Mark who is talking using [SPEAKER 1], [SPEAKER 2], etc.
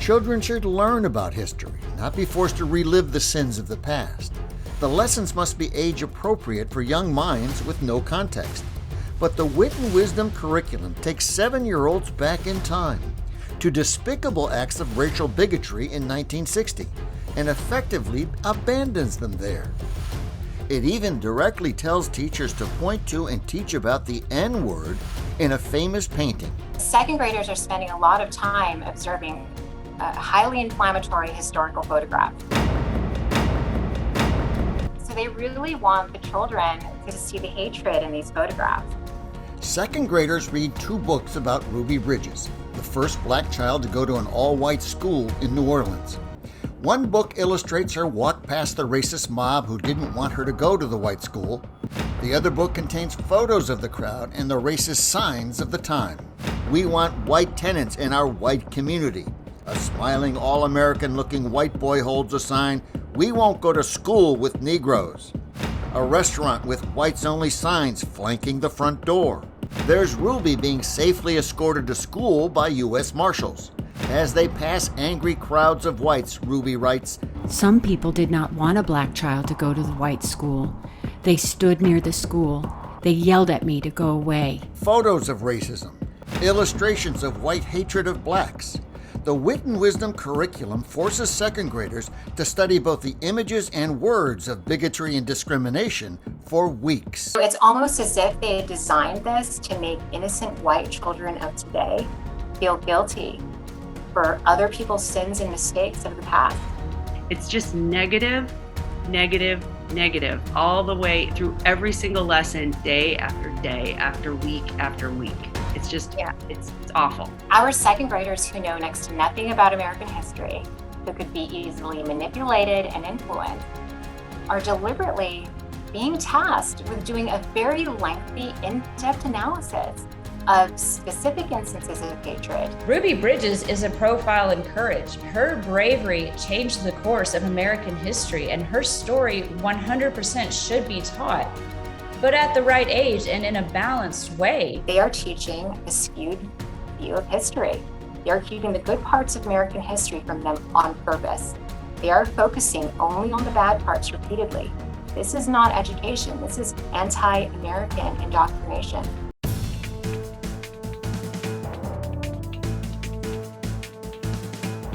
[SPEAKER 1] Children should learn about history, not be forced to relive the sins of the past. The lessons must be age-appropriate for young minds with no context. But the Wit and Wisdom curriculum takes 7-year-olds back in time to despicable acts of racial bigotry in 1960 and effectively abandons them there. It even directly tells teachers to point to and teach about the N-word in a famous painting.
[SPEAKER 2] Second graders are spending a lot of time observing a highly inflammatory historical photograph. So they really want the children to see the hatred in these photographs.
[SPEAKER 1] Second graders read 2 books about Ruby Bridges, the first black child to go to an all-white school in New Orleans. One book illustrates her walk past the racist mob who didn't want her to go to the white school. The other book contains photos of the crowd and the racist signs of the time. We want white tenants in our white community. A smiling, all-American-looking white boy holds a sign, "We won't go to school with Negroes." A restaurant with whites-only signs flanking the front door. There's Ruby being safely escorted to school by U.S. Marshals. As they pass angry crowds of whites, Ruby writes,
[SPEAKER 3] "Some people did not want a black child to go to the white school. They stood near the school. They yelled at me to go away."
[SPEAKER 1] Photos of racism. Illustrations of white hatred of blacks. The Wit and Wisdom curriculum forces second graders to study both the images and words of bigotry and discrimination for weeks.
[SPEAKER 2] So it's almost as if they had designed this to make innocent white children of today feel guilty for other people's sins and mistakes of the past.
[SPEAKER 4] It's just negative, negative, negative, all the way through every single lesson, day after week after week. It's just, it's awful.
[SPEAKER 2] Our second graders who know next to nothing about American history, who could be easily manipulated and influenced, are deliberately being tasked with doing a very lengthy, in-depth analysis of specific instances of hatred.
[SPEAKER 5] Ruby Bridges is a profile in courage. Her bravery changed the course of American history, and her story 100% should be taught, but at the right age and in a balanced way.
[SPEAKER 2] They are teaching a skewed view of history. They are keeping the good parts of American history from them on purpose. They are focusing only on the bad parts repeatedly. This is not education. This is anti-American indoctrination.